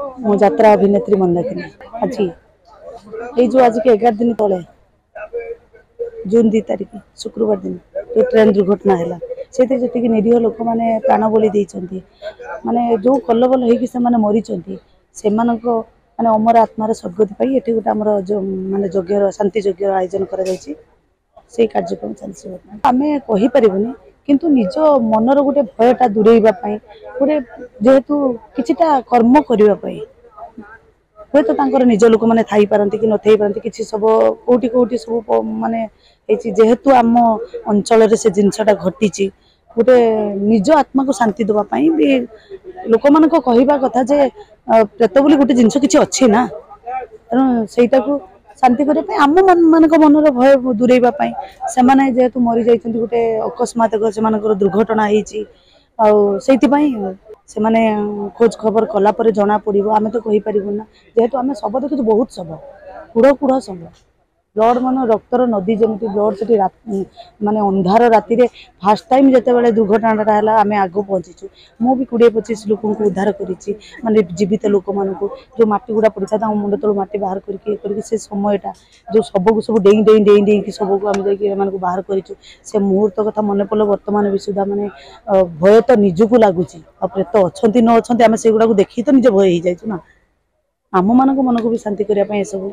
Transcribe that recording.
मो यात्रा अभिनेत्री मंदाकिनी आज जो आज के 11 दिन तले जून 2 तारिख शुक्रवार दिन जो ट्रेन दुर्घटना है से जी निरीह लोक मैंने प्राण बलि देते माने जो कलबल होने मरी से माने अमर आत्मार सद्गति ये गोटे आमर जो माने यज्ञ शांति यज्ञ आयोजन कर कार्यक्रम चलती आम कहीपरूनी किंतु निज मनर गोटे भयटा दूरेवाई गोटे जेहेतु किछिटा कर्म करने हे तो निज लोक मैंने थी पारती कि नई पारती कि सब कौटी कौटी सब माने जेहेतु आम अंचल से जिनसटा घटी गोटे निज आत्मा को शांति देवाई भी लोक मान कहवा कथा जे प्रेत बोली गोटे जिनस किसी अच्छी ना तेणु सहीटा को शांति करने आम मान मनर भय दूरेवाई से जेहेतु मरी जाइए गोटे अकस्मात से दुर्घटना से माने खोज खबर कलापर जना पड़ो आम तो कहीपर ना जेहेतु आम शव देखु बहुत शव कूड़ कूड़ शव ब्लड मान रक्तर नदी जमी ब्लड से माने अंधार राति फास्ट टाइम जिते दुर्घटनाटा है आम आग पहुँचीचु मु भी 20-25 लोक उद्धार करी माने जीवित लोक मान जो मटी गुड़ा पड़ा था मुंड तलू मटी बाहर करके से समयटा जो सब को सब डेई डेई डेई डेई सब को आम जाकर बाहर करूँ से मुहूर्त कथा मन पड़े बर्तमान भी सुधा माने भय तो निजक लगुच प्रेत अच्छा न अच्छा आम से गुड़ा देखी तो निजे भय हो जाइए ना आम मान मन को भी शांति करने सब।